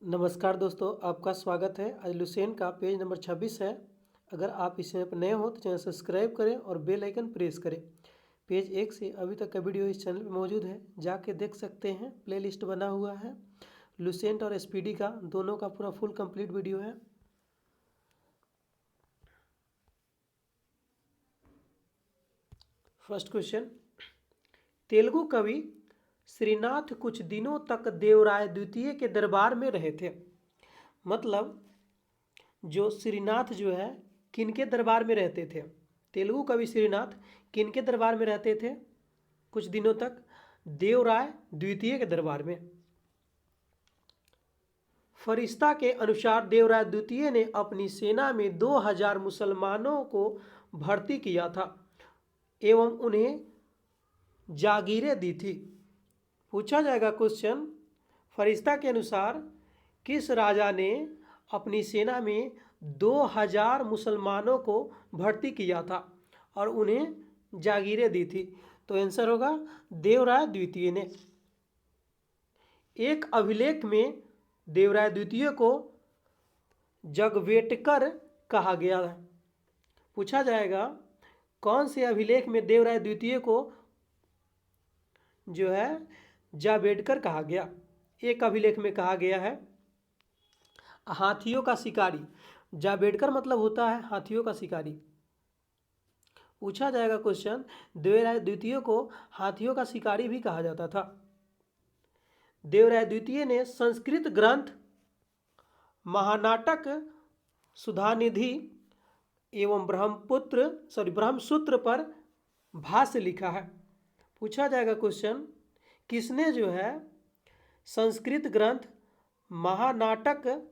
नमस्कार दोस्तों, आपका स्वागत है। आज लुसेंट का पेज नंबर 26 है। अगर आप इस चैनल पर नए हो तो चैनल सब्सक्राइब करें और बेल आइकन प्रेस करें। पेज 1 से अभी तक का वीडियो इस चैनल पर मौजूद है, जाके देख सकते हैं। प्लेलिस्ट बना हुआ है लुसेंट और एसपीडी का, दोनों का पूरा फुल कंप्लीट वीडियो है। फर्स्ट क्वेश्चन, तेलुगु कवि श्रीनाथ कुछ दिनों तक देवराय द्वितीय के दरबार में रहे थे। मतलब जो श्रीनाथ जो है किनके दरबार में रहते थे? तेलुगु कवि श्रीनाथ किनके दरबार में रहते थे कुछ दिनों तक? देवराय द्वितीय के दरबार में। फरिश्ता के अनुसार देवराय द्वितीय ने अपनी सेना में 2000 मुसलमानों को भर्ती किया था एवं उन्हें जागीरें दी थी। पूछा जाएगा क्वेश्चन, फरिश्ता के अनुसार किस राजा ने अपनी सेना में 2000 मुसलमानों को भर्ती किया था और उन्हें जागीरें दी थी? तो आंसर होगा देवराय द्वितीय ने। एक अभिलेख में देवराय द्वितीय को जगवेटकर कहा गया है। पूछा जाएगा कौन से अभिलेख में देवराय द्वितीय को जो है जावेडकर कहा गया? एक अभिलेख में कहा गया है हाथियों का शिकारी। जावेडकर मतलब होता है हाथियों का शिकारी। पूछा जाएगा क्वेश्चन, देवराय द्वितीय को हाथियों का शिकारी भी कहा जाता था। देवराय द्वितीय ने संस्कृत ग्रंथ महानाटक सुधानिधि एवं ब्रह्मसूत्र पर भाष्य लिखा है। पूछा जाएगा क्वेश्चन, किसने जो है संस्कृत ग्रंथ महानाटक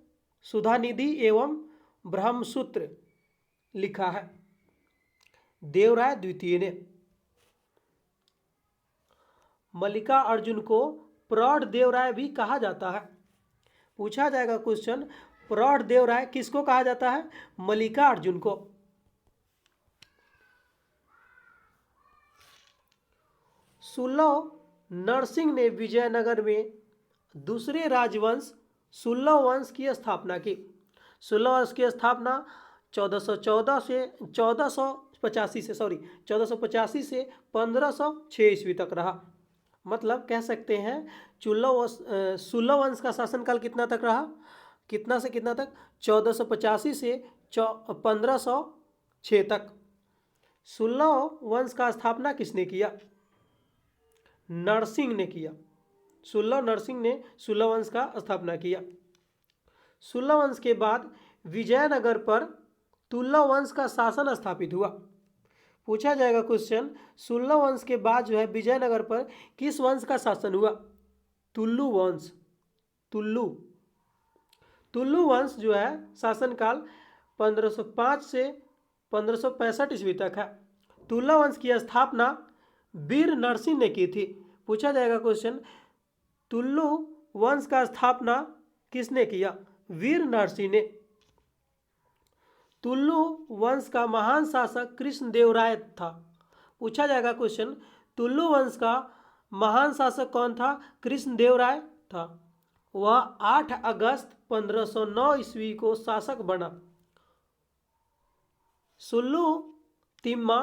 सुधानिधि एवं ब्रह्मसूत्र लिखा है? देवराय द्वितीय ने। मल्लिकार्जुन को प्रौढ़ देवराय भी कहा जाता है। पूछा जाएगा क्वेश्चन, प्रौढ़ देवराय किसको कहा जाता है? मल्लिकार्जुन को। सुल्लव नरसिंह ने विजयनगर में दूसरे राजवंश सुल्लव वंश की स्थापना की। सुल्लव वंश की स्थापना 1485 से 1506 ईस्वी तक रहा। मतलब कह सकते हैं सुल्लव वंश का शासनकाल कितना तक रहा? कितना से कितना तक? 1485 से 1506 तक। सुल्लव वंश का स्थापना किसने किया? नरसिंह ने किया। सुल्लव नरसिंह ने सुल्लव वंश का स्थापना किया। सुल्लव वंश के बाद विजयनगर पर तुल्लव वंश का शासन स्थापित हुआ। पूछा जाएगा क्वेश्चन, सुल्लव वंश के बाद जो है विजयनगर पर किस वंश का शासन हुआ? तुल्लु वंश। तुल्लु वंश जो है शासनकाल 1505 से 1565 ईस्वी तक है। तुल्लु वंश की स्थापना वीर नरसिंह ने की थी। पूछा जाएगा क्वेश्चन, तुल्लु वंश का स्थापना किसने किया? वीर नरसिंह ने। तुल्लु वंश का महान शासक कृष्णदेवराय था। पूछा जाएगा क्वेश्चन, तुल्लु वंश का महान शासक कौन था? कृष्णदेवराय था। वह 8 अगस्त 1509 ईस्वी को शासक बना। सुल्लु तिम्मा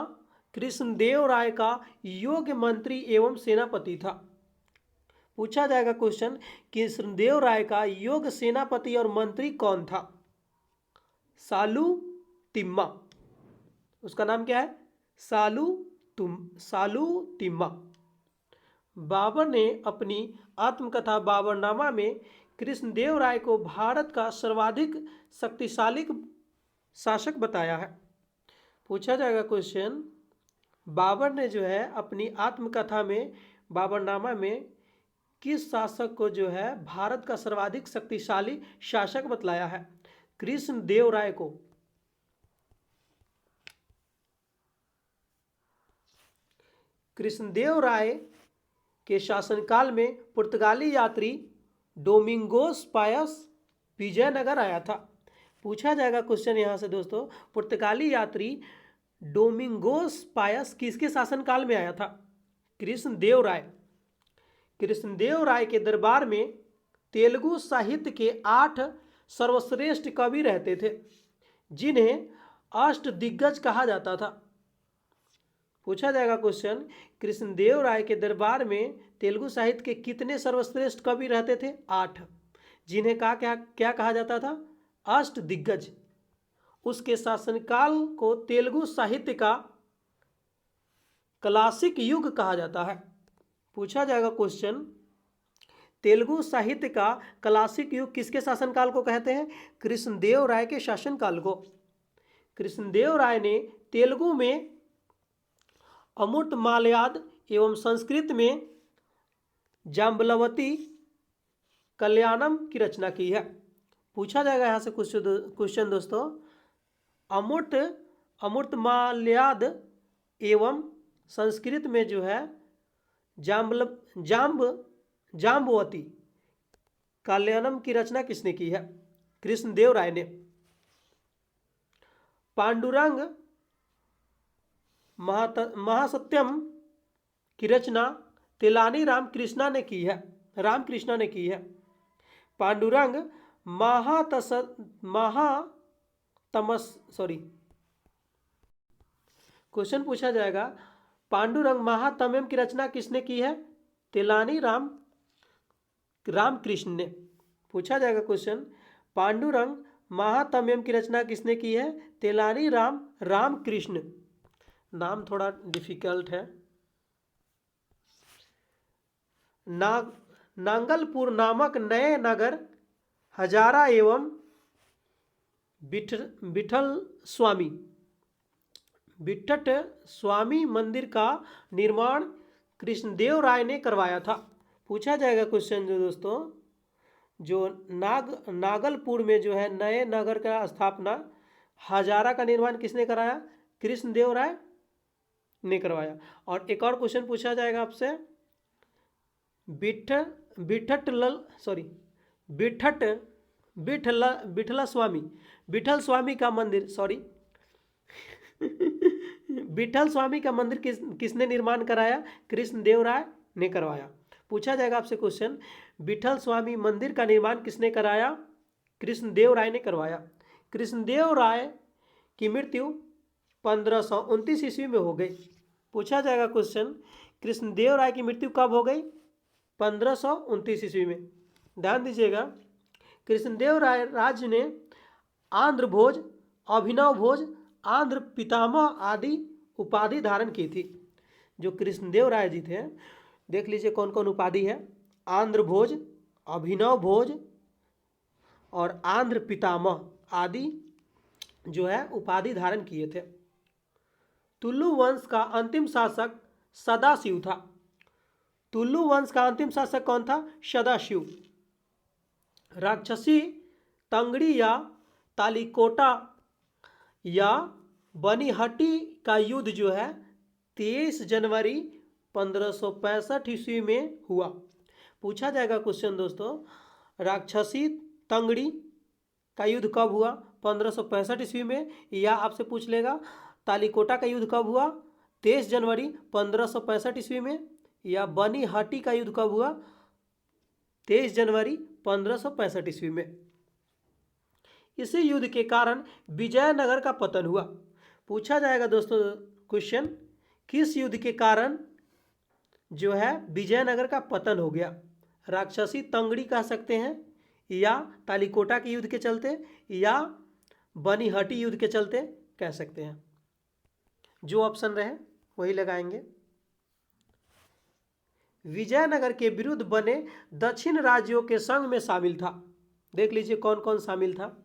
कृष्णदेवराय का योग्य मंत्री एवं सेनापति था। पूछा जाएगा क्वेश्चन, कृष्णदेवराय का योग्य सेनापति और मंत्री कौन था? सालू तिम्मा। उसका नाम क्या है? सालू तिम्मा। बाबर ने अपनी आत्मकथा बाबरनामा में कृष्णदेवराय को भारत का सर्वाधिक शक्तिशाली शासक बताया है। पूछा जाएगा क्वेश्चन, बाबर ने जो है अपनी आत्मकथा में बाबरनामा में किस शासक को जो है भारत का सर्वाधिक शक्तिशाली शासक बतलाया है? कृष्णदेवराय को। कृष्णदेवराय के शासनकाल में पुर्तगाली यात्री डोमिंगोस पायस विजयनगर आया था। पूछा जाएगा क्वेश्चन यहां से दोस्तों, पुर्तगाली यात्री डोमिंगोस पायस किसके शासनकाल में आया था? कृष्णदेवराय के दरबार में तेलुगु साहित्य के 8 सर्वश्रेष्ठ कवि रहते थे, जिन्हें अष्ट दिग्गज कहा जाता था। पूछा जाएगा क्वेश्चन, कृष्णदेव राय के दरबार में तेलुगु साहित्य के कितने सर्वश्रेष्ठ कवि रहते थे? 8, जिन्हें क्या कहा जाता था? अष्ट दिग्गज। उसके शासनकाल को तेलुगु साहित्य का क्लासिक युग कहा जाता है। पूछा जाएगा क्वेश्चन, तेलुगु साहित्य का क्लासिक युग किसके शासनकाल को कहते हैं? कृष्णदेव राय के शासनकाल को। कृष्णदेव राय ने तेलुगु में अमूर्त मालयाद एवं संस्कृत में जाम्बलवती कल्याणम की रचना की है। पूछा जाएगा यहाँ से क्वेश्चन दोस्तों, अमूर्त मालयाद एवं संस्कृत में जो है जाम्बवती कल्याणम की रचना किसने की है? कृष्णदेव राय ने। पांडुरंग महासत्यम की रचना तेलानी रामकृष्णा ने की है। पांडुरंग क्वेश्चन पूछा जाएगा, पांडुरंग महात्म्यम की रचना किसने की है? तेलानी रामकृष्ण ने। पूछा जाएगा क्वेश्चन, पांडुरंग महात्म्यम की रचना किसने की है? तेलानी रामकृष्ण। नाम थोड़ा डिफिकल्ट है। नांगलपुर नामक नए नगर हजारा एवं बिठट स्वामी मंदिर का निर्माण कृष्णदेव राय ने करवाया था। पूछा जाएगा क्वेश्चन जो दोस्तों, जो नागलपुर में जो है नए नगर का स्थापना, हजारा का निर्माण किसने कराया? कृष्णदेव राय ने करवाया। और एक और क्वेश्चन पूछा जाएगा आपसे, विठल स्वामी का मंदिर विठल स्वामी का मंदिर किसने निर्माण कराया? कृष्णदेव राय ने करवाया। पूछा जाएगा आपसे क्वेश्चन, विठल स्वामी मंदिर का निर्माण किसने कराया? कृष्णदेव राय ने करवाया। कृष्णदेव राय की मृत्यु 1529 ईस्वी में हो गई। पूछा जाएगा क्वेश्चन, कृष्णदेव राय की मृत्यु कब हो गई? 1529 ईस्वी में। ध्यान दीजिएगा, कृष्णदेव राय राज्य ने आंध्र भोज, अभिनव भोज, आंध्र पितामह आदि उपाधि धारण की थी। जो कृष्णदेव राय जी थे, देख लीजिए कौन कौन उपाधि है। आंध्र भोज, अभिनव भोज और आंध्र पितामह आदि जो है उपाधि धारण किए थे। तुलु वंश का अंतिम शासक सदाशिव था। तुलु वंश का अंतिम शासक कौन था? सदाशिव। राक्षसी तंगड़ी या तालिकोटा या बनीहट्टी का युद्ध जो है 23 जनवरी 1565 ईस्वी में हुआ। पूछा जाएगा क्वेश्चन दोस्तों, राक्षसी तंगड़ी का युद्ध कब हुआ? 1565 ईस्वी में। या आपसे पूछ लेगा तालिकोटा का युद्ध कब हुआ? 23 जनवरी 1565 ईस्वी में। या बनीहट्टी का युद्ध कब हुआ? 23 जनवरी 1565 ईस्वी में। इसी युद्ध के कारण विजयनगर का पतन हुआ। पूछा जाएगा दोस्तों क्वेश्चन, किस युद्ध के कारण जो है विजयनगर का पतन हो गया? राक्षसी तंगड़ी कह सकते हैं, या तालिकोटा के युद्ध के चलते, या बनीहट्टी युद्ध के चलते कह सकते हैं। जो ऑप्शन रहे वही लगाएंगे। विजयनगर के विरुद्ध बने दक्षिण राज्यों के संघ में शामिल था। देख लीजिए कौन कौन शामिल था।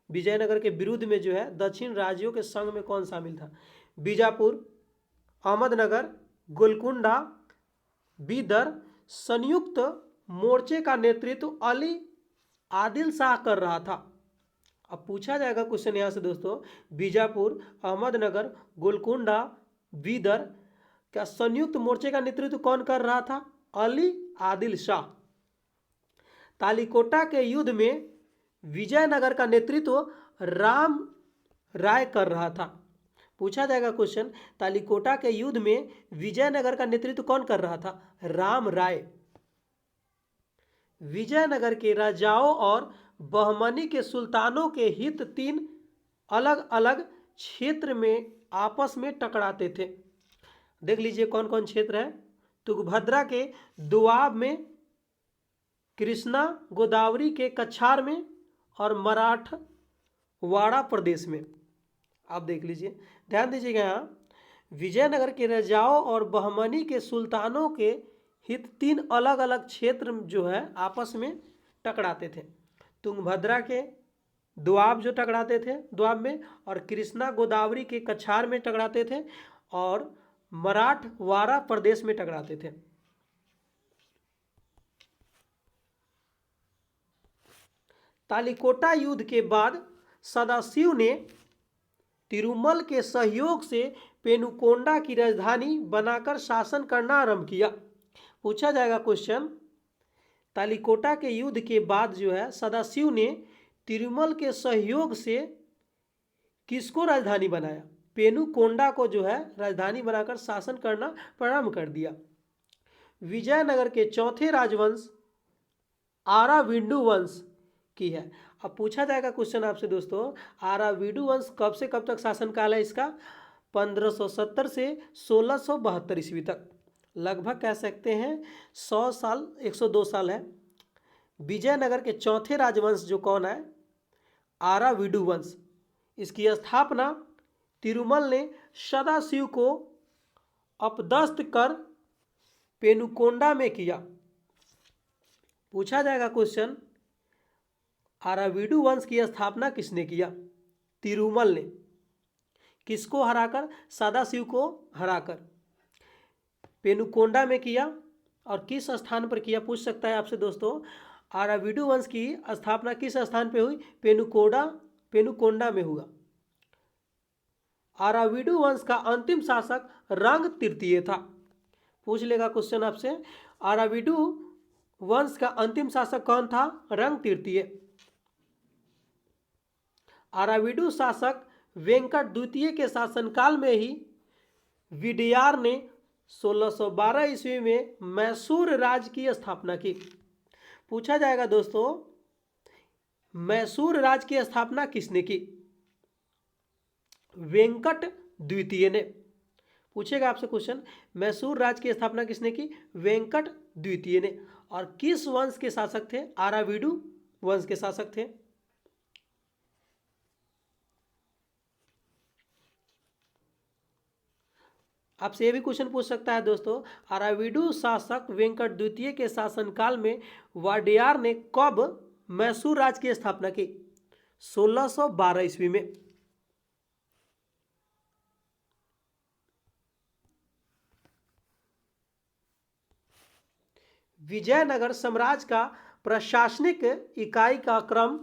विजयनगर के विरुद्ध में जो है दक्षिण राज्यों के संघ में कौन शामिल था? बीजापुर, अहमदनगर, गोलकुंडा, बीदर। संयुक्त मोर्चे का नेतृत्व अली आदिल शाह कर रहा था। अब पूछा जाएगा क्वेश्चन यहाँ से दोस्तों, बीजापुर, अहमदनगर, गोलकुंडा, बीदर क्या संयुक्त मोर्चे का नेतृत्व कौन कर रहा था? अली आदिल शाह। तालिकोटा के युद्ध में विजयनगर का नेतृत्व राम राय कर रहा था। पूछा जाएगा क्वेश्चन, तालिकोटा के युद्ध में विजयनगर का नेतृत्व कौन कर रहा था? राम राय। विजयनगर के राजाओं और बहमनी के सुल्तानों के हित तीन अलग अलग क्षेत्र में आपस में टकराते थे। देख लीजिए कौन कौन क्षेत्र है। तुंगभद्रा के दोआब में, कृष्णा गोदावरी के कछार में और मराठवाड़ा प्रदेश में। आप देख लीजिए, ध्यान दीजिएगा यहाँ विजयनगर के राजाओं और बहमनी के सुल्तानों के हित तीन अलग अलग क्षेत्र जो है आपस में टकराते थे। तुंगभद्रा के दोआब जो टकराते थे दोआब में, और कृष्णा गोदावरी के कछार में टकराते थे, और मराठवाड़ा प्रदेश में टकराते थे। तालिकोटा युद्ध के बाद सदाशिव ने तिरुमल के सहयोग से पेनुकोंडा की राजधानी बनाकर शासन करना आरंभ किया। पूछा जाएगा क्वेश्चन, तालिकोटा के युद्ध के बाद जो है सदाशिव ने तिरुमल के सहयोग से किसको राजधानी बनाया? पेनुकोंडा को जो है राजधानी बनाकर शासन करना प्रारंभ कर दिया। विजयनगर के चौथे राजवंश आराविडु वंश की है। अब पूछा जाएगा क्वेश्चन आपसे दोस्तों, आराविडु वंश कब से कब तक शासन काल है इसका? 1570 से 1672 ईस्वी तक, लगभग कह सकते हैं 100 साल, 102 साल है। विजयनगर के चौथे राजवंश जो कौन है? आराविडु वंश। इसकी स्थापना तिरुमल ने सदाशिव को अपदस्थ कर पेनुकोंडा में किया। पूछा जाएगा क्वेश्चन, आराविडु वंश की स्थापना किसने किया? तिरुमल ने। किसको हराकर? सदाशिव को हराकर पेनुकोंडा में किया। और किस स्थान पर किया पूछ सकता है आपसे दोस्तों। आराविडु वंश की स्थापना किस स्थान पे हुई? पेनुकोंडा में हुआ। आराविडु वंश का अंतिम शासक रंग तृतीय था। पूछ लेगा क्वेश्चन आपसे, आराविडु वंश का अंतिम शासक कौन था? रंग तृतीय। आराविडु शासक वेंकट द्वितीय के शासनकाल में ही विडयार ने 1612 ईस्वी में मैसूर राज्य की स्थापना की। पूछा जाएगा दोस्तों, मैसूर राज्य की स्थापना किसने की? वेंकट द्वितीय ने। पूछेगा आपसे क्वेश्चन, मैसूर राज्य की स्थापना किसने की? वेंकट द्वितीय ने। और किस वंश के शासक थे? आराविडु वंश के शासक थे। आपसे यह भी क्वेश्चन पूछ सकता है दोस्तों, आराविडु शासक वेंकट द्वितीय के शासनकाल में वाडियार ने कब मैसूर राज्य की स्थापना की? 1612 ईस्वी में। विजयनगर साम्राज्य का प्रशासनिक इकाई का क्रम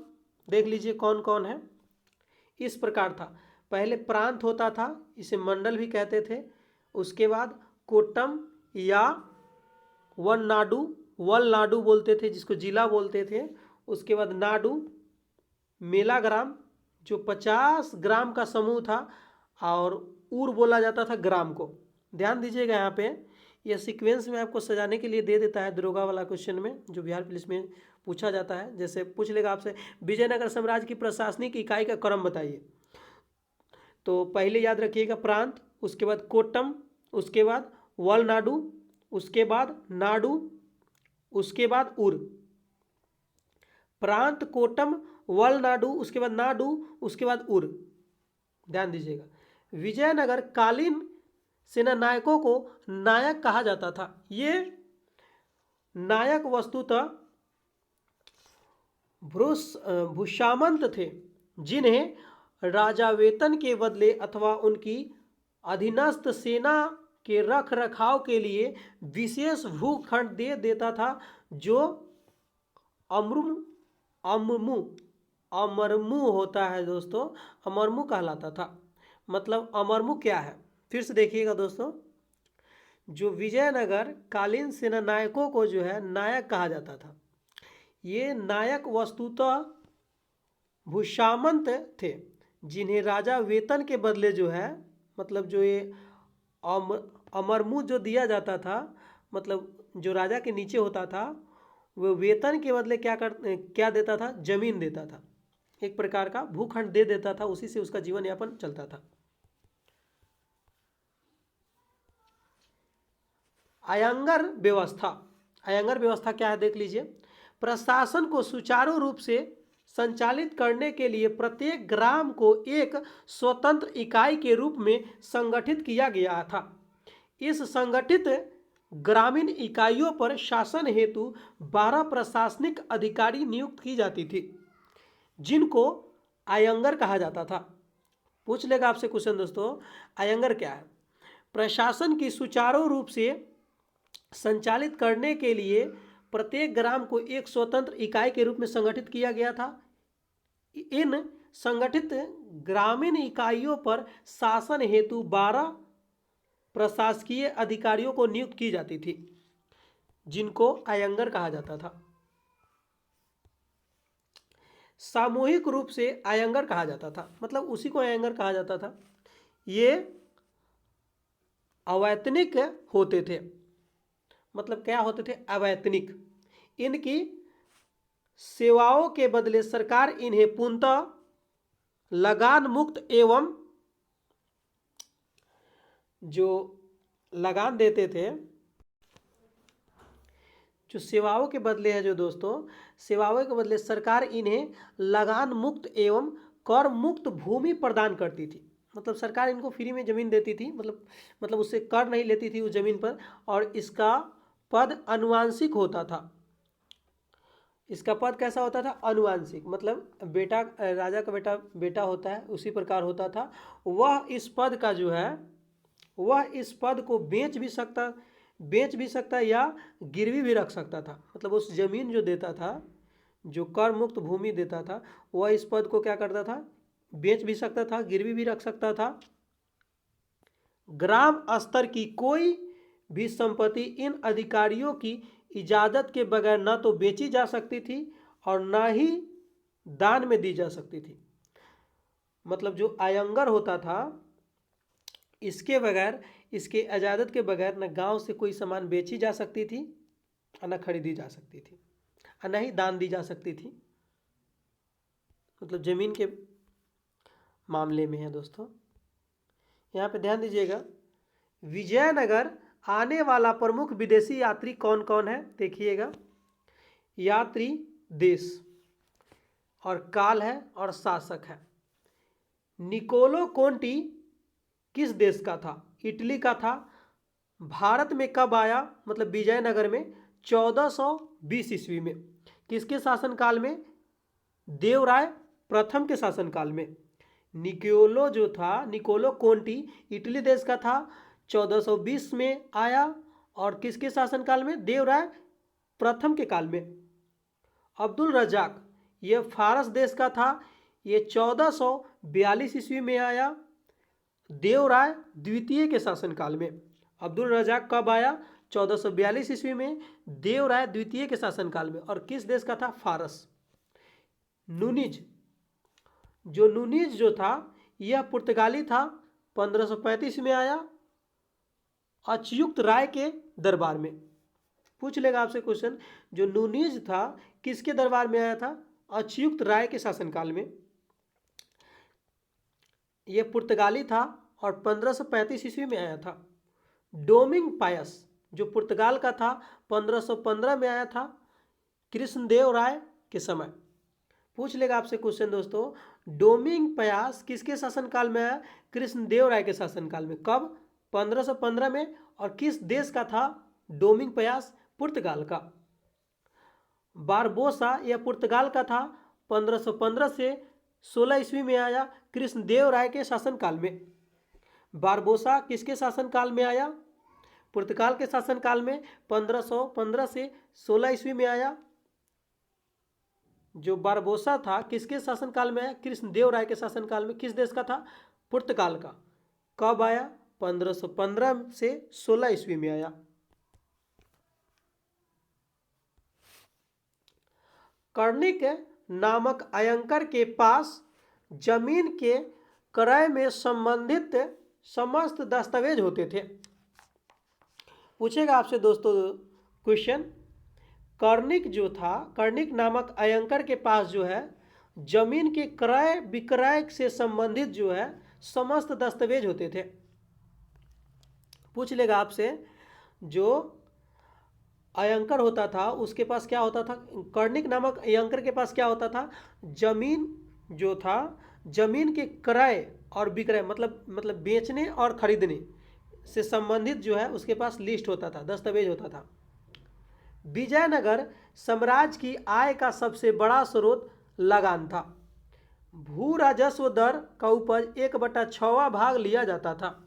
देख लीजिए कौन कौन है। इस प्रकार था, पहले प्रांत होता था, इसे मंडल भी कहते थे। उसके बाद कोट्टम या वलनाडु बोलते थे, जिसको जिला बोलते थे। उसके बाद नाडु, मेला ग्राम जो 50 ग्राम का समूह था, और उर बोला जाता था ग्राम को। ध्यान दीजिएगा यहाँ पे, यह सीक्वेंस में आपको सजाने के लिए दे देता है दरोगा वाला क्वेश्चन में, जो बिहार पुलिस में पूछा जाता है। जैसे पूछ लेगा आपसे, विजयनगर साम्राज्य की प्रशासनिक इकाई का क्रम बताइए। तो पहले याद रखिएगा प्रांत, उसके बाद कोट्टम, उसके बाद वलनाडु, उसके बाद नाडु, उसके बाद उर। प्रांत, कोट्टम, वलनाडु, उसके बाद नाडु, उसके बाद उर। ध्यान दीजिएगा। विजयनगर कालीन सेना नायकों को नायक कहा जाता था। ये नायक वस्तुतः भूषामंत थे, जिन्हें राजा वेतन के बदले अथवा उनकी अधीनस्थ सेना के रख रखाव के लिए विशेष भूखंड दे देता था, जो अमरमु होता है दोस्तों, अमरमु कहलाता था। मतलब अमरमु क्या है, फिर से देखिएगा दोस्तों। जो विजयनगर कालीन सेना नायकों को जो है नायक कहा जाता था, ये नायक वस्तुतः भूषामंत थे, जिन्हें राजा वेतन के बदले जो है, मतलब जो ये अमरमु जो दिया जाता था, मतलब जो राजा के नीचे होता था, वो वेतन के बदले क्या देता था? जमीन देता था, एक प्रकार का भूखंड दे देता था, उसी से उसका जीवन यापन चलता था। अयंगर व्यवस्था, अयंगर व्यवस्था क्या है देख लीजिए। प्रशासन को सुचारू रूप से संचालित करने के लिए प्रत्येक ग्राम को एक स्वतंत्र इकाई के रूप में संगठित किया गया था। इस संगठित ग्रामीण इकाइयों पर शासन हेतु 12 प्रशासनिक अधिकारी नियुक्त की जाती थी, जिनको अयंगर कहा जाता था। पूछ लेगा आपसे क्वेश्चन दोस्तों, अयंगर क्या है? प्रशासन की सुचारू रूप से संचालित करने के लिए प्रत्येक ग्राम को एक स्वतंत्र इकाई के रूप में संगठित किया गया था। इन संगठित ग्रामीण इकाइयों पर शासन हेतु 12 प्रशासकीय अधिकारियों को नियुक्त की जाती थी, जिनको अयंगर कहा जाता था। सामूहिक रूप से अयंगर कहा जाता था, मतलब उसी को अयंगर कहा जाता था। ये अवैतनिक होते थे, मतलब क्या होते थे? अवैतनिक। इनकी सेवाओं के बदले सरकार इन्हें पूर्णतः लगान मुक्त एवं जो लगान देते थे, जो सेवाओं के बदले है जो दोस्तों, सेवाओं के बदले सरकार इन्हें लगान मुक्त एवं कर मुक्त भूमि प्रदान करती थी। मतलब सरकार इनको फ्री में ज़मीन देती थी, मतलब उससे कर नहीं लेती थी उस ज़मीन पर, और इसका पद अनुवांशिक होता था। इसका पद कैसा होता था? अनुवांशिक, मतलब बेटा, राजा का बेटा होता है, उसी प्रकार होता था। वह इस पद का जो है, वह इस पद को बेच भी सकता या गिरवी भी रख सकता था। मतलब उस जमीन जो देता था, जो कर मुक्त भूमि देता था, वह इस पद को क्या करता था? बेच भी सकता था, गिरवी भी रख सकता था। ग्राम स्तर की कोई भी संपत्ति इन अधिकारियों की इजाजत के बगैर न तो बेची जा सकती थी और न ही दान में दी जा सकती थी। मतलब जो अयंगर होता था, इसके बगैर, इसके इजाज़त के बगैर न गांव से कोई सामान बेची जा सकती थी और न खरीदी जा सकती थी और न ही दान दी जा सकती थी। मतलब ज़मीन के मामले में है दोस्तों। यहाँ पे ध्यान दीजिएगा, विजयनगर आने वाला प्रमुख विदेशी यात्री कौन कौन है? देखिएगा, यात्री देश और काल है और शासक है। निकोलो कोंटी किस देश का था? इटली का था। भारत में कब आया? मतलब विजयनगर में 1420 ईस्वी में। किसके शासनकाल में? देवराय प्रथम के शासनकाल में। निकोलो जो था, निकोलो कोंटी इटली देश का था, 1420 में आया, और किसके शासनकाल में? देवराय प्रथम के काल में। अब्दुल रजाक, ये फारस देश का था, ये 1442 ईस्वी में आया, देवराय द्वितीय के शासनकाल में। अब्दुल रजाक कब आया? 1442 ईस्वी में, देवराय द्वितीय के शासनकाल में। और किस देश का था? फारस। नूनिज, जो नूनिज जो था, यह पुर्तगाली था, 1535 में आया, अच्युत राय के दरबार में। पूछ लेगा आपसे क्वेश्चन, जो नूनिज था किसके दरबार में आया था? अच्युत राय के शासनकाल में। यह पुर्तगाली था और 1535 ईस्वी में आया था। डोमिंग पायस जो पुर्तगाल का था, 1515 में आया था, कृष्णदेव राय के समय। पूछ लेगा आपसे क्वेश्चन दोस्तों, डोमिंग पायस किसके शासनकाल में आया? कृष्णदेव राय के शासनकाल में। कब? 1515 में। और किस देश का था डोमिंग पायस? पुर्तगाल का। बारबोसा यह पुर्तगाल का था, 1515 से 16 ईस्वी में आया, कृष्णदेव राय के शासनकाल में। बारबोसा किसके शासनकाल में आया? पुर्तगाल के शासनकाल में, 1515 से 16 ईस्वी में आया। जो बारबोसा था किसके शासनकाल में आया? कृष्णदेव राय के शासनकाल में। किस देश का था? पुर्तगाल का। कब आया? 1515 से 16 ईस्वी में आया। कर्णिक नामक अयंकर के पास जमीन के क्रय में संबंधित समस्त दस्तावेज होते थे। पूछेगा आपसे दोस्तों क्वेश्चन, कर्णिक जो था, कर्णिक नामक अयंकर के पास जो है जमीन के क्रय विक्रय से संबंधित जो है समस्त दस्तावेज होते थे। पूछ लेगा आपसे, जो अयंकर होता था उसके पास क्या होता था, कर्णिक नामक अयंकर के पास क्या होता था, जमीन जो था, जमीन के क्रय और विक्रय मतलब बेचने और खरीदने से संबंधित जो है उसके पास लिस्ट होता था, दस्तावेज होता था। विजयनगर साम्राज्य की आय का सबसे बड़ा स्रोत लगान था। भू राजस्व दर का उपज 1/6 भाग लिया जाता था।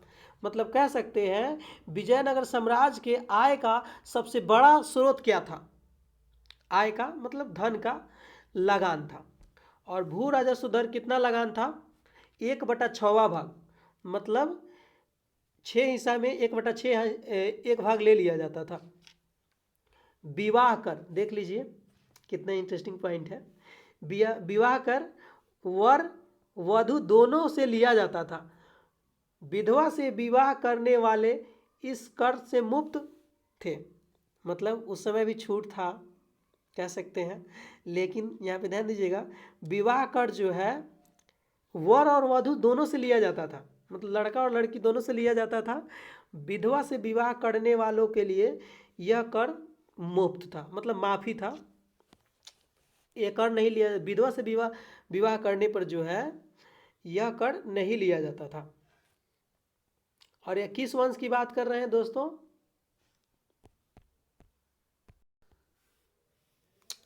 मतलब कह सकते हैं विजयनगर साम्राज्य के आय का सबसे बड़ा स्रोत क्या था, आय का मतलब धन का लगान था। और भू राजस्व दर कितना लगान था, 1/6 भाग, मतलब 6 हिस्सा में 1/6 एक भाग ले लिया जाता था। विवाह कर, देख लीजिए कितना इंटरेस्टिंग पॉइंट है। विवाह कर वर वधु दोनों से लिया जाता था। विधवा से विवाह करने वाले इस कर से मुक्त थे। मतलब उस समय भी छूट था कह सकते हैं, लेकिन यहाँ पे ध्यान दीजिएगा विवाह कर जो है वर और वधु दोनों से लिया जाता था, मतलब लड़का और लड़की दोनों से लिया जाता था। विधवा से विवाह करने वालों के लिए यह कर मुफ्त था, मतलब माफ़ी था, यह कर नहीं लिया, विधवा से विवाह करने पर जो है यह कर नहीं लिया जाता था। और यह किस वंश की बात कर रहे हैं दोस्तों,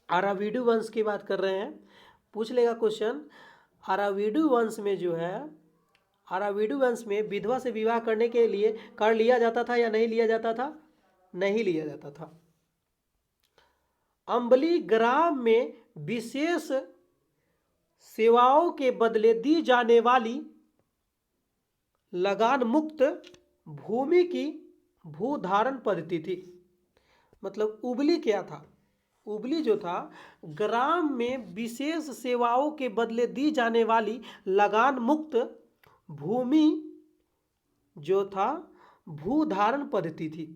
अराविडु वंश की बात कर रहे हैं। पूछ लेगा क्वेश्चन, अराविडु वंश में जो है, अराविडु वंश में विधवा से विवाह करने के लिए कर लिया जाता था या नहीं लिया जाता था, नहीं लिया जाता था। अंबली ग्राम में विशेष सेवाओं के बदले दी जाने वाली लगान मुक्त भूमि की भूधारण पद्धति थी। मतलब उबली क्या था, उबली जो था ग्राम में विशेष सेवाओं के बदले दी जाने वाली लगान मुक्त भूमि जो था भूधारण पद्धति थी।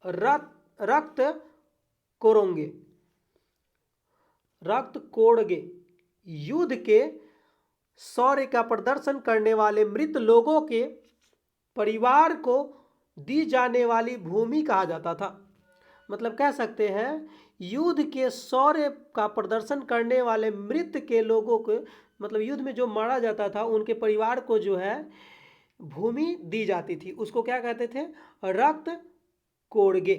रक्त कोरोंगे, रक्त कोड़गे, युद्ध के शौर्य का प्रदर्शन करने वाले मृत लोगों के परिवार को दी जाने वाली भूमि कहा जाता था। मतलब कह सकते हैं युद्ध के शौर्य का प्रदर्शन करने वाले मृत के लोगों को, मतलब युद्ध में जो मारा जाता था उनके परिवार को जो है भूमि दी जाती थी, उसको क्या कहते थे, रक्त कोड़गे।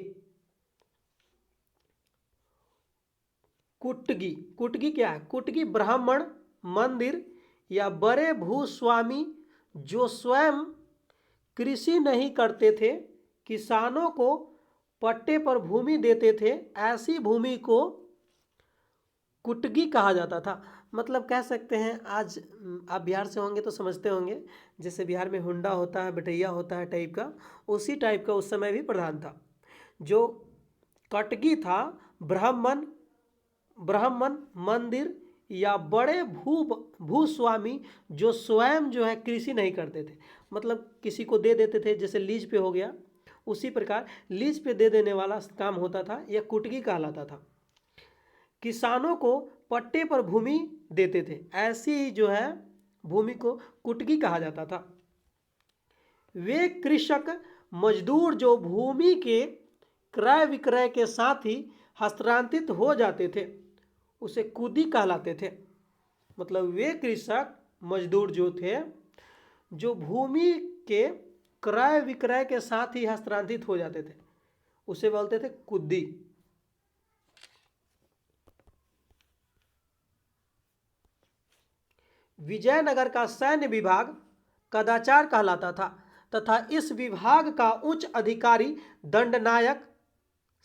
कुटगी, कुटगी क्या है, कुटगी ब्राह्मण मंदिर या बड़े भूस्वामी जो स्वयं कृषि नहीं करते थे, किसानों को पट्टे पर भूमि देते थे, ऐसी भूमि को कुटगी कहा जाता था। मतलब कह सकते हैं आज आप बिहार से होंगे तो समझते होंगे, जैसे बिहार में हुंडा होता है, बटैया होता है टाइप का, उसी टाइप का उस समय भी प्रधान था। जो कटगी था ब्राह्मण मंदिर या बड़े भूस्वामी जो स्वयं जो है कृषि नहीं करते थे, मतलब किसी को दे देते थे, जैसे लीज पे हो गया, उसी प्रकार लीज पे दे देने वाला काम होता था, यह कुटगी कहलाता था। किसानों को पट्टे पर भूमि देते थे, ऐसी ही जो है भूमि को कुटगी कहा जाता था। वे कृषक मजदूर जो भूमि के क्रय विक्रय के साथ ही हस्तांतरित हो जाते थे उसे कुदी कहलाते थे। मतलब वे कृषक मजदूर जो थे जो भूमि के क्रय विक्रय के साथ ही हस्तांतरित हो जाते थे उसे बोलते थे कुदी। विजयनगर का सैन्य विभाग कदाचार कहलाता था तथा इस विभाग का उच्च अधिकारी दंडनायक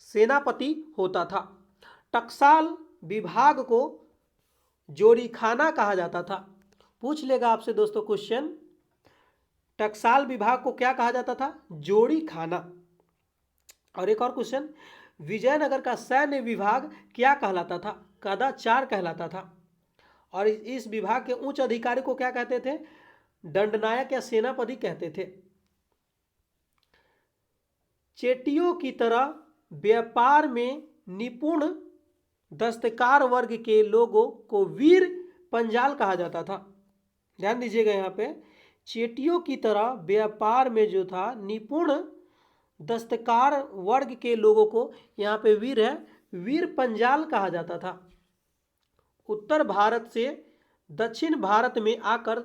सेनापति होता था। टकसाल विभाग को जोड़ीखाना कहा जाता था। पूछ लेगा आपसे दोस्तों क्वेश्चन, टकसाल विभाग को क्या कहा जाता था, जोड़ीखाना। और एक और क्वेश्चन, विजयनगर का सैन्य विभाग क्या कहलाता था, कदाचार कहलाता था। और इस विभाग के उच्च अधिकारी को क्या कहते थे, दंडनायक या सेनापति कहते थे। चेटियों की तरह व्यापार में निपुण दस्तकार वर्ग के लोगों को वीर पंजाल कहा जाता था। ध्यान दीजिएगा, यहाँ पे चेटियों की तरह व्यापार में जो था निपुण दस्तकार वर्ग के लोगों को, यहाँ पे वीर है, वीर पंजाल कहा जाता था। उत्तर भारत से दक्षिण भारत में आकर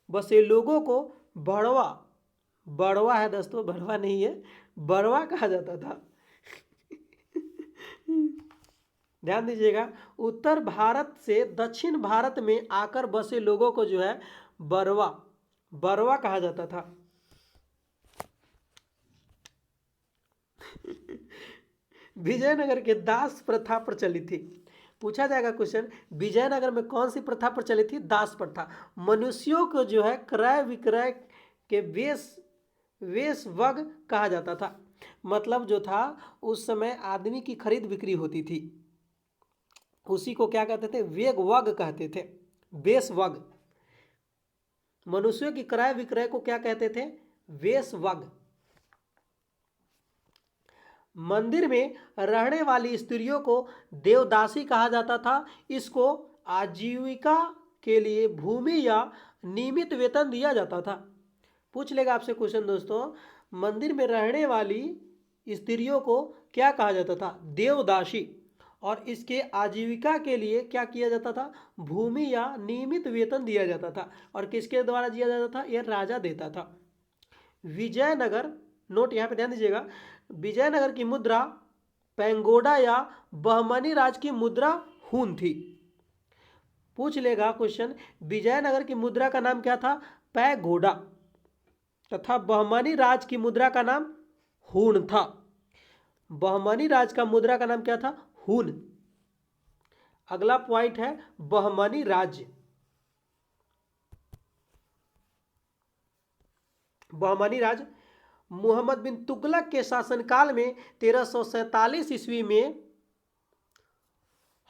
बसे लोगों को बड़वा, बड़वा है दोस्तों, बड़वा नहीं है, बड़वा कहा जाता था। ध्यान दीजिएगा, उत्तर भारत से दक्षिण भारत में आकर बसे लोगों को जो है बरवा, बरवा कहा जाता था। विजयनगर के दास प्रथा प्रचलित थी। पूछा जाएगा क्वेश्चन, विजयनगर में कौन सी प्रथा प्रचलित थी? दास प्रथा। मनुष्यों को जो है क्रय विक्रय के वेश्वग कहा जाता था। मतलब जो था उस समय आदमी की खरीद बिक्री होती थी, उसी को क्या कहते थे? वेगवग कहते थे, वेश्वग। मनुष्यों की क्रय विक्रय को क्या कहते थे? वेश्वग। मंदिर में रहने वाली स्त्रियों को देवदासी कहा जाता था। इसको आजीविका के लिए भूमि या नियमित वेतन दिया जाता था। पूछ लेगा आपसे क्वेश्चन दोस्तों, मंदिर में रहने वाली स्त्रियों को क्या कहा जाता था? देवदासी। और इसके आजीविका के लिए क्या किया जाता था? भूमि या नियमित वेतन दिया जाता था। और किसके द्वारा दिया जाता था? यह राजा देता था। विजयनगर, नोट यहाँ पे ध्यान दीजिएगा, विजयनगर की मुद्रा पेंगोडा या बहमनी राज की मुद्रा हून थी। पूछ लेगा क्वेश्चन, विजयनगर की मुद्रा का नाम क्या था? पैगोडा, तथा बहमनी राज की मुद्रा का नाम हून था। बहमनी राज का मुद्रा का नाम क्या था? हून। अगला पॉइंट है बहमनी राज्य। बहमनी राज्य मोहम्मद बिन तुगलक के शासनकाल में 1347 ईस्वी में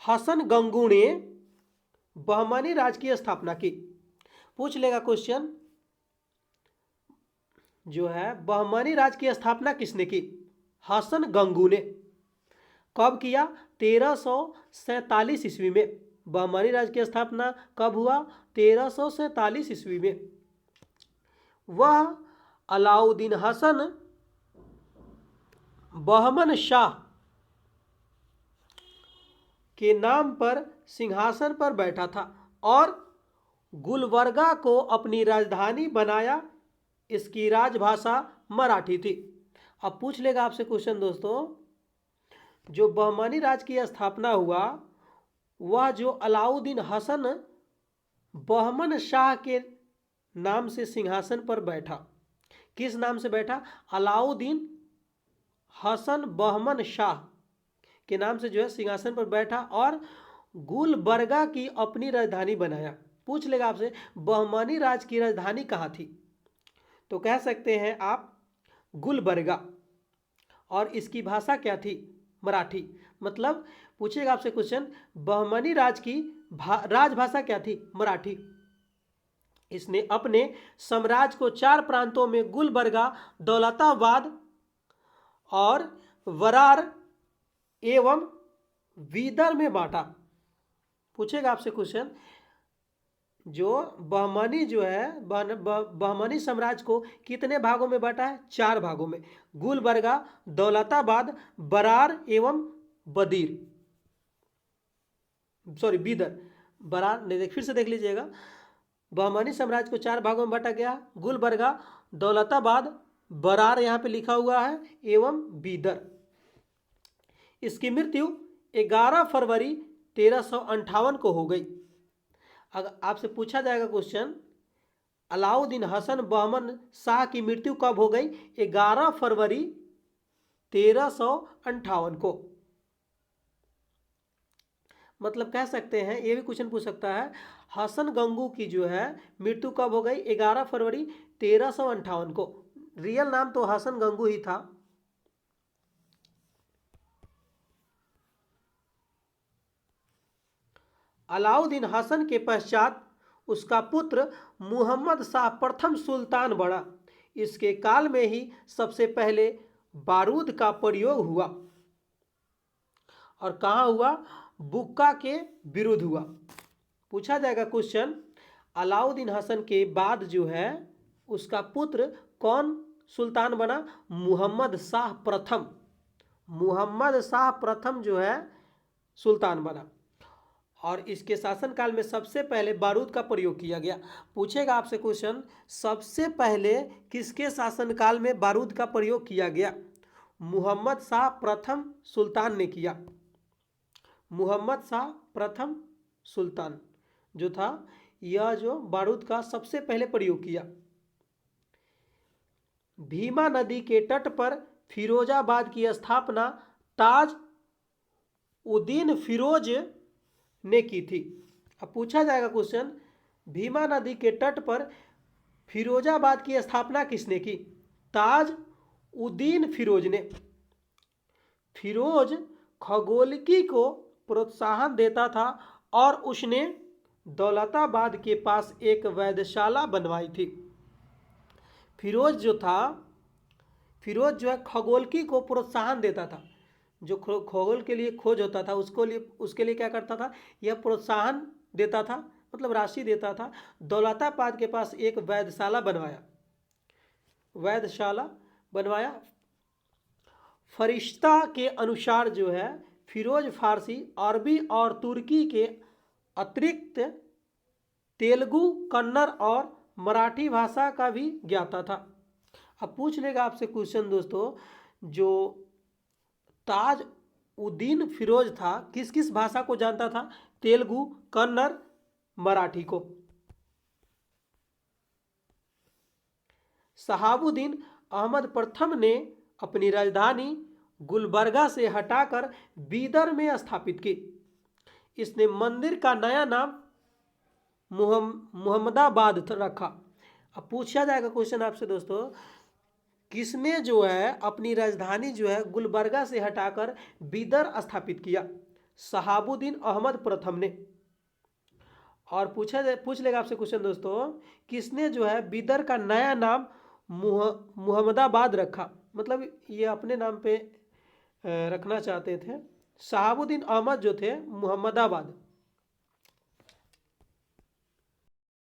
हसन गंगू ने बहमनी राज्य की स्थापना की। पूछ लेगा क्वेश्चन, जो है बहमनी राज्य की स्थापना किसने की? हसन गंगू ने। कब किया? 1347 ईस्वी में। बहमनी राज्य की स्थापना कब हुआ? 1347 ईस्वी में। वह अलाउद्दीन हसन बहमन शाह के नाम पर सिंहासन पर बैठा था और गुलबर्गा को अपनी राजधानी बनाया। इसकी राजभाषा मराठी थी। अब पूछ लेगा आपसे क्वेश्चन दोस्तों, जो बहमनी राज्य की स्थापना हुआ, वह जो अलाउद्दीन हसन बहमन शाह के नाम से सिंहासन पर बैठा, किस नाम से बैठा? अलाउद्दीन हसन बहमन शाह के नाम से जो है सिंहासन पर बैठा और गुलबर्गा की अपनी राजधानी बनाया। पूछ लेगा आपसे, बहमनी राज्य की राजधानी कहाँ थी? तो कह सकते हैं आप गुलबर्गा। और इसकी भाषा क्या थी? मराठी। मतलब पूछेगा आपसे क्वेश्चन, बहमनी राज्य की राजभाषा क्या थी? मराठी। इसने अपने साम्राज्य को 4 प्रांतों में गुलबर्गा, दौलताबाद और वरार एवं बीदर में बांटा। पूछेगा आपसे क्वेश्चन, जो बहमनी जो है बहमनी साम्राज्य को कितने भागों में बांटा है? 4 भागों में। गुलबर्गा, दौलताबाद, बरार एवं बदीर, सॉरी बीदर, बरार नहीं, फिर से देख लीजिएगा। बहमनी साम्राज्य को 4 भागों में बांटा गया, गुलबर्गा, दौलताबाद, बरार यहाँ पे लिखा हुआ है, एवं बीदर। इसकी मृत्यु 11 फरवरी 1358 को हो गई। अगर आपसे पूछा जाएगा क्वेश्चन, अलाउद्दीन हसन बहमन शाह की मृत्यु कब हो गई? 11 फरवरी 1358 को। मतलब कह सकते हैं, ये भी क्वेश्चन पूछ सकता है, हसन गंगू की जो है मृत्यु कब हो गई? 11 फरवरी 1358 को। रियल नाम तो हसन गंगू ही था। अलाउद्दीन हसन के पश्चात उसका पुत्र मुहम्मद शाह प्रथम सुल्तान बना। इसके काल में ही सबसे पहले बारूद का प्रयोग हुआ और कहाँ हुआ? बुक्का के विरुद्ध हुआ। पूछा जाएगा क्वेश्चन, अलाउद्दीन हसन के बाद जो है उसका पुत्र कौन सुल्तान बना? मोहम्मद शाह प्रथम। मोहम्मद शाह प्रथम जो है सुल्तान बना और इसके शासनकाल में सबसे पहले बारूद का प्रयोग किया गया। पूछेगा आपसे क्वेश्चन, सबसे पहले किसके शासनकाल में बारूद का प्रयोग किया गया? मोहम्मद शाह प्रथम सुल्तान ने किया। मोहम्मद शाह प्रथम सुल्तान जो था, यह जो बारूद का सबसे पहले प्रयोग किया। भीमा नदी के तट पर फिरोजाबाद की स्थापना ताज उद्दीन फिरोज ने की थी। अब पूछा जाएगा क्वेश्चन, भीमा नदी के तट पर फिरोजाबाद की स्थापना किसने की? ताज उद्दीन फिरोज ने। फिरोज खगोलकी को प्रोत्साहन देता था और उसने दौलताबाद के पास एक वेधशाला बनवाई थी। फिरोज जो है खगोलकी को प्रोत्साहन देता था। जो खगोल के लिए खोज होता था उसके लिए क्या करता था? यह प्रोत्साहन देता था, मतलब राशि देता था। दौलताबाद के पास एक वेधशाला बनवाया। फरिश्ता के अनुसार जो है फिरोज फारसी, अरबी और तुर्की के अतिरिक्त तेलुगु, कन्नड़ और मराठी भाषा का भी ज्ञाता था। अब पूछ लेगा आपसे क्वेश्चन दोस्तों, जो ताज उद्दीन फिरोज था किस किस भाषा को जानता था? तेलुगु, कन्नड़, मराठी को। शहाबुद्दीन अहमद प्रथम ने अपनी राजधानी गुलबर्गा से हटाकर बीदर में स्थापित की। इसने मंदिर का नया नाम मुहम्मदाबाद रखा। अब पूछा जाएगा क्वेश्चन आपसे दोस्तों, किसने जो है अपनी राजधानी जो है गुलबर्गा से हटाकर बीदर स्थापित किया? शहाबुद्दीन अहमद प्रथम ने। और पूछ लेगा आपसे क्वेश्चन दोस्तों, किसने जो है बीदर का नया नाम मुहम्मदाबाद रखा? मतलब ये अपने नाम पे रखना चाहते थे। शहाबुद्दीन अहमद जो थे मुहम्मदाबाद।